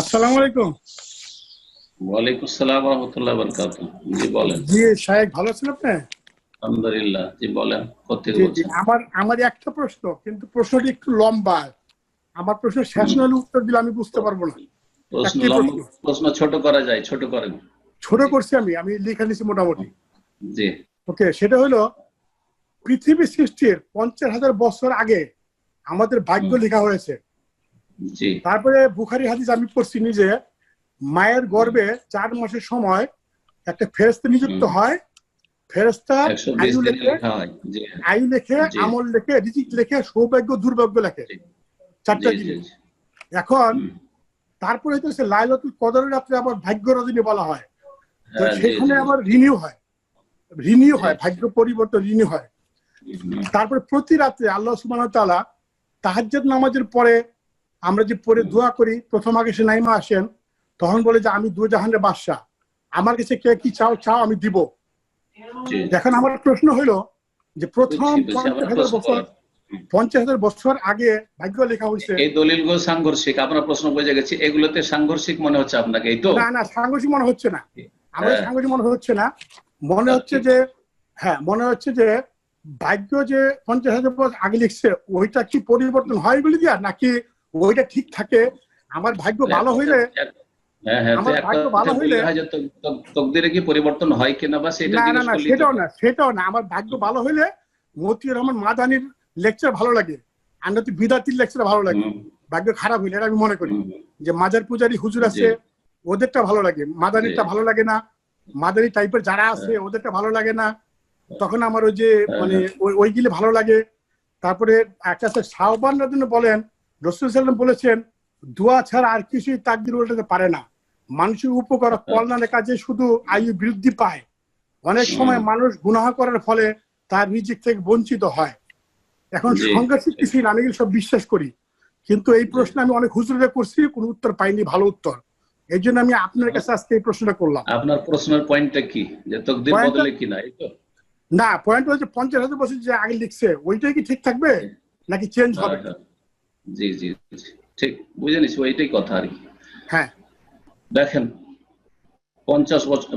আসসালামু আলাইকুম। ওয়ালাইকুম আসসালাম ওয়া রাহমাতুল্লাহি ওয়া বারাকাতুহু। জি বলেন। জি শায়েখ, ভালো আছেন আপনি? আলহামদুলিল্লাহ। জি বলেন, কোত্থেকে জি জি, বলছেন? আমার একটা প্রশ্ন, কিন্তু প্রশ্নটি একটু লম্বা। আমার প্রশ্ন শেষ না হলে উত্তর দিলে আমি বুঝতে পারবো না। প্রশ্ন একটি লম্বা, প্রশ্ন, প্রশ্ন ছোট করা যায়, ছোট করেন। ছোট জি করছি, আমি লিখে নিছি মোটামুটি। জি ওকে, সেটা হলো পৃথিবী সৃষ্টির 50,000 বছর আগে আমাদের ভাগ্য লেখা হয়েছে। জি তারপরে বুখারী হাদিস আমি পড়ছি নিজে, মায়ের গর্ভে 4 মাসের সময় একটা ফেরেশতা নিযুক্ত হয়। ফেরেশতা 120 আয়ু দিনে লেখে, লেখা হয়। জি আয়ু লেখে, জি আমল লেখে, রিজিক লেখে, সৌভাগ্য দুর্ভাগ্য লেখে, জি 4টা জি জি জিনিস। জি। এখন হুম, তারপরে হচ্ছে লাইলাতুল কদরের রাত্রে আবার ভাগ্য রজনী বলা হয়। তো হ্যাঁ জি সেখানে জি আবার রিনিউ হয়, রিনিউ জি হয়, ভাগ্য পরিবর্তন রিনিউ হয়। হুম, তারপরে প্রতি রাত্রে আল্লাহ সুবহানাহু ওয়া তাআলা তাহাজ্জুদ নামাজের পরে আমরা যে পড়ে দোয়া করি, প্রথম আগে সে নাইমা আসেন, তখন বলে যে আমি দু জাহানের বাদশা, আমার কাছে কে কি চাও চাও আমি দিব। জি জি। এখন আমার প্রশ্ন হইল যে প্রথম বুঝছি বুঝছি, পঞ্চাশ আপনার হাজার প্রশ্ন বছর বলেন। হুম। 50,000 বছর আগে ভাগ্য লেখা হয়েছে। এই দলিলগুলো সাংঘর্ষিক, আপনার প্রশ্ন বুঝে গেছি। এগুলোতে সাংঘর্ষিক মনে হচ্ছে আপনাকে, এই তো? না না, সাংঘর্ষিক মনে হচ্ছে না, আমার হ্যাঁ, সাংঘর্ষিক মনে হচ্ছে না। মনে তাহলে হচ্ছে ঠিক যে, আছে। হ্যাঁ মনে হচ্ছে যে ভাগ্য যে 50,000 বছর আগে লিখছে ওইটা কি পরিবর্তন হয় বলে দিয়া, নাকি ওইটা ঠিক থাকে? আমার ভাগ্য তাহলে এক ভালো কথা, হইলে, হ্যাঁ হ্যাঁ, তো আমার এক ভাগ্য ভালো কথায় হইলে, বললে হয় যে তকদিরে কি পরিবর্তন হয় কিনা, বা সেটা না না জিজ্ঞেস না, করলেই তো সেটাও হয়। না, সেটাও না, আমার ভাগ্য ভালো হইলে মতিউর রহমান মাদানির লেকচার ভালো লাগে, আন্নাতি বিদাতির লেকচার ভালো লাগে। হুম ভাগ্য খারাপ হইলে, এটা আমি মনে করি হুম যে মাজার পূজারি হুজুর জি আছে ওদেরটা ভালো লাগে, জি মাদানিরটা ভালো লাগে না। মাদানি টাইপের যারা আছে হ্যাঁ ওদেরটা ভালো লাগে না। তখন আমার ওই যে হ্যাঁ মানে হ্যাঁ ওইগুলি ভালো লাগে। তারপরে একটা আছে শাওবান রাদিন বলেন, রাসূল সাল্লাল্লাহু আলাইহি ওয়াসাল্লাম বলেছেন দোয়া ছাড়া আর কিছুই তাকদীর উল্টাতে পারে না। মানুষের উপকার হ্যাঁ, কল্যাণের কাজে শুধু আয়ু বৃদ্ধি পায়। অনেক হুম সময় মানুষ গুনাহ করার ফলে তার রিজিক থেকে বঞ্চিত হয়। এখন জি সাংঘাতিক ঠিক, কিছুই না, আমি এগুলো সব বিশ্বাস করি। কিন্তু এই জি। প্রশ্ন আমি অনেক হুজুরে করছি, কোনো উত্তর পাইনি, ভালো উত্তর। এই জন্য আমি আপনার কাছে আজকে এই প্রশ্নটা করলাম। আপনার প্রশ্নের পয়েন্টটা কি, যে তকদির পয়েন্টটা, বদলে কিনা, এই তো? না পয়েন্ট হচ্ছে 50,000 বছর যে আগে লিখছে ওইটাই কি ঠিক থাকবে জি, নাকি চেঞ্জ হ্যাঁ হবে? হ্যাঁ, জি জি জি, ঠিক বুঝে নিচ্ছি, ওইটাই কথা আর কি। হ্যাঁ দেখেন, 50 বছর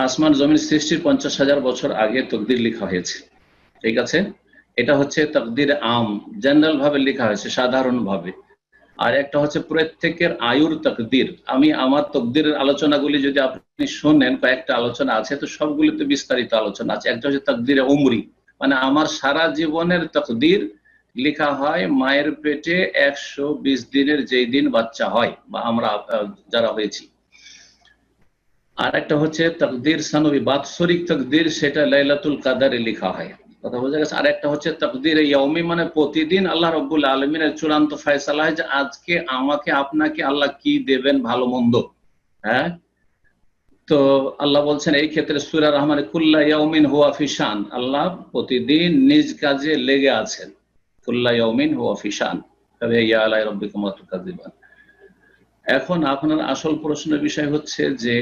আসমান জমিন সৃষ্টির 50,000 বছর আগে তকদির লেখা হয়েছে, ঠিক আছে? এটা হচ্ছে তকদির আম, জেনারেল ভাবে লেখা হয়েছে, সাধারণ ভাবে। আর একটা হচ্ছে প্রত্যেকের আয়ুর তকদির। আমি আমার তকদিরের আলোচনাগুলি যদি আপনি শোনেন, কয়েকটা আলোচনা আছে, তো সবগুলিতে বিস্তারিত আলোচনা আছে। একটা হচ্ছে তকদিরে উমরি, মানে আমার সারা জীবনের তকদির লেখা হয় মায়ের পেটে 120 দিনের যেই দিন বাচ্চা হয়, বা আমরা যারা হয়েছি। আর একটা হচ্ছে তকদির সানবী, বাৎসরিক তকদির, সেটা লাইলাতুল কাদারে লেখা হয়। কথা বোঝা গেছে? আর একটা হচ্ছে তকদির ইয়াউমি, মানে প্রতিদিন আল্লাহ রাব্বুল আলামিনের চূড়ান্ত ফয়সালা হয় যে আজকে আমাকে আপনাকে আল্লাহ কি দেবেন, ভালো মন্দ। হ্যাঁ, তো আল্লাহ বলছেন এই ক্ষেত্রে সূরা রহমানে, কুল্লা ইয়াউমিন হুয়া ফি শান, আল্লাহ প্রতিদিন নিজ কাজে লেগে আছেন। কুল্লা ইয়াউমিন হুয়া ফি শান, তবে ইয়া আলাই রাব্বিকুমা তুকাযিবান। এখন আপনার আসল প্রশ্নের বিষয় হচ্ছে যে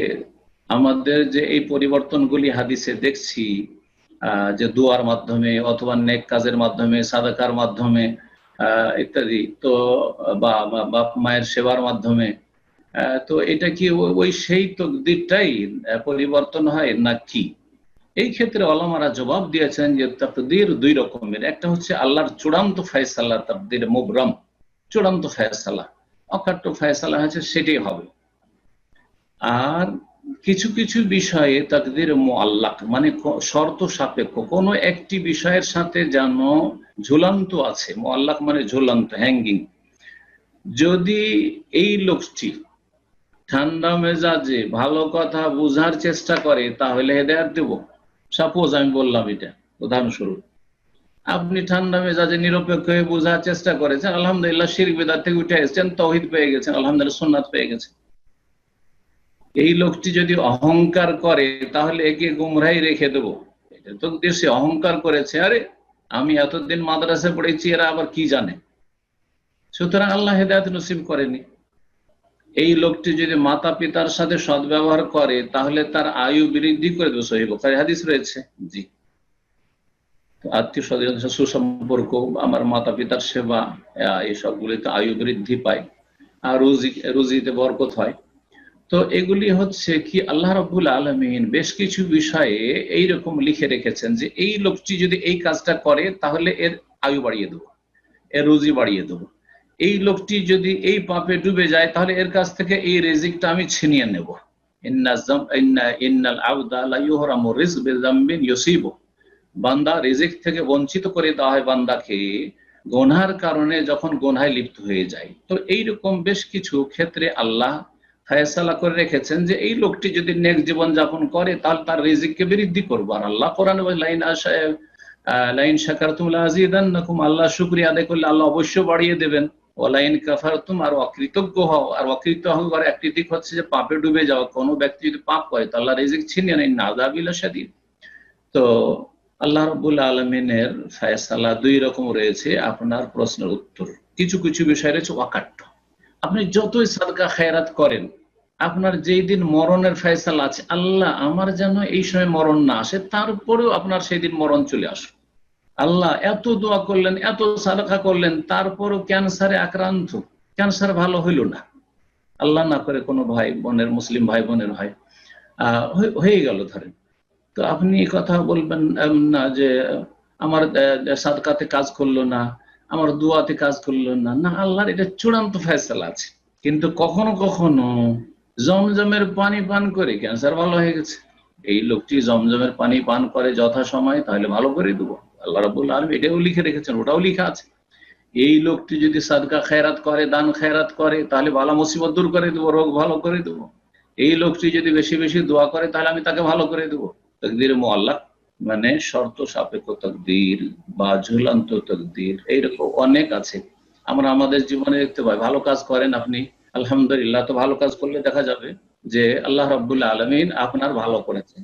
আমাদের যে এই পরিবর্তনগুলি হাদিসে দেখছি, যে দোয়ার মাধ্যমে অথবা নেক কাজের মাধ্যমে, সাদাকার মাধ্যমে, ইত্যাদি, তো বা বাপ মায়ের সেবার মাধ্যমে, তো এটা কি ওই সেই তকদিরটাই পরিবর্তন হয় না কি? এই ক্ষেত্রে ওলামারা জবাব দিয়েছেন যে তাকদীর দুই রকমের। একটা হচ্ছে আল্লাহর চূড়ান্ত ফয়সালা, তাকদীর মুবরাম, চূড়ান্ত ফয়সালা, অকাট্য ফয়সালা হচ্ছে সেটাই হবে। আর কিছু কিছু বিষয়ে তাকদীর মুআল্লাক, মানে শর্ত সাপেক্ষ, কোনো একটি বিষয়ের সাথে যেন ঝুলন্ত আছে। মুআল্লাক মানে ঝুলন্ত, হ্যাঙ্গিং। যদি এই লোকটি ঠান্ডা মেজাজে ভালো কথা বোঝার চেষ্টা করে, তাহলে হেদায়েত দেব। সাপোজ আমি বললাম, এটা উদাহরণস্বরূপ, আপনি ঠান্ডা মেজাজে নিরপেক্ষ হয়ে বোঝার চেষ্টা করেছেন, আলহামদুলিল্লাহ শিরক বিদআত থেকে উঠে এসেছেন, তাওহীদ পেয়ে গেছেন, আলহামদুলিল্লাহ সুন্নাত পেয়ে গেছেন। এই লোকটি যদি অহংকার করে, তাহলে একে গুমরাহি রেখে দেবো। এটা তো দেশে অহংকার করেছে, আরে আমি এতদিন মাদ্রাসায় পড়েছি, এরা আবার কি জানে, সুতরাং আল্লাহ হেদায়েত নসিব করেনি। এই লোকটি যদি মাতা পিতার সাথে সদ্ব্যবহার করে, তাহলে তার আয়ু বৃদ্ধি করে দেবে, সহিহ বুখারী হাদিস রয়েছে। জি, আত্মীয় স্বজন সুসম্পর্ক, আমার মাতা পিতার সেবা, এই সবগুলিতে আয়ু বৃদ্ধি পায়। আর রুজিতে বরকত হয়। তো এগুলি হচ্ছে কি আল্লাহ রাব্বুল আলামিন বেশ কিছু বিষয়ে এইরকম লিখে রেখেছেন যে এই লোকটি যদি এই কাজটা করে তাহলে এর আয়ু বাড়িয়ে দেবো, এর রুজি বাড়িয়ে দেবো। এই লোকটি যদি এই পাপে ডুবে যায় তাহলে এর কাছ থেকে এই রিজিকটা আমি ছিনিয়ে নেব। ইন্নাল আবদা লা ইউহরামু রিজক বিযামবিন ইউসিবু, বান্দা রিজিক থেকে বঞ্চিত করে দেওয়া হয় বান্দাকে গুনাহের কারণে যখন গুনাহে লিপ্ত হয়ে যায়। তো এইরকম বেশ কিছু ক্ষেত্রে আল্লাহ ফায়সালা করে রেখেছেন যে এই লোকটি যদি নেক জীবন যাপন করে তাহলে তার রিজিককে বৃদ্ধি করবো। আর আল্লাহ কোরআনে লাইন শাকারতুম লাযিদান্নাকুম, আল্লাহ শুকরিয়া আদায় করলে আল্লাহ অবশ্যই বাড়িয়ে দেবেন। ওয়ালাইন কাফারতুম, আর অকৃতজ্ঞ হও। আর অকৃতজ্ঞ হওয়ার একটি দিক হচ্ছে যে পাপে ডুবে যাওয়া। কোনো ব্যক্তি যদি পাপ করে তো আল্লাহ রিজিক ছিনিয়ে নেন, আযাবি লাশাদীদ। তো আল্লাহ রাব্বুল আলামিনের ফায়সালা দুই রকম রয়েছে। আপনার প্রশ্নের উত্তর, কিছু কিছু বিষয় রয়েছে অকাট্য। আপনি যতই সাদকা খায়রাত করেন, আপনার যেই দিন মরণের ফয়সালা আছে, আল্লাহ আমার যেন এই সময় মরণ না আসে, তারপরেও আপনার সেই দিন মরণ চলে আসে। আল্লাহ এত দোয়া করলেন, এত সাদকা করলেন, তারপরও ক্যান্সারে আক্রান্ত, ক্যান্সার ভালো হইল না। আল্লাহ না করে কোনো ভাই বোনের, মুসলিম ভাই বোনের হয় হয়ে গেল ধরেন, তো আপনি কথা বলবেন না যে আমার সাদকাতে কাজ করলো না, আমার দুয়াতে কাজ করলো না। না, আল্লাহর এটা চূড়ান্ত ফয়সালা আছে। কিন্তু কখনো কখনো জমজমের পানি পান করে ক্যান্সার ভালো হয়ে গেছে, এই লোকটি জমজমের পানি পান করে যথা সময়, তাহলে ভালো করে দেবো। আল্লাহ রাব্বুল আলামিন এটাও লিখে রেখেছেন, ওটাও লিখা আছে। এই লোকটি যদি সাদকা খায়রাত করে, দান খায়রাত করে, তাহলে বালা মুসিবত দূর করে দেবো, রোগ ভালো করে দেবো। এই লোকটি যদি বেশি বেশি দোয়া করে তাহলে আমি তাকে ভালো করে দেবো। তাকদীর মুআল্লাক মানে শর্ত সাপেক্ষ তাকদীর বা ঝুলন্ত তাকদীর, এইরকম অনেক আছে। আমরা আমাদের জীবনে দেখতে পাই, ভালো কাজ করেন আপনি, আলহামদুলিল্লাহ, তো ভালো কাজ করলে দেখা যাবে যে আল্লাহ রাব্বুল আলামিন আপনার ভালো করেছেন।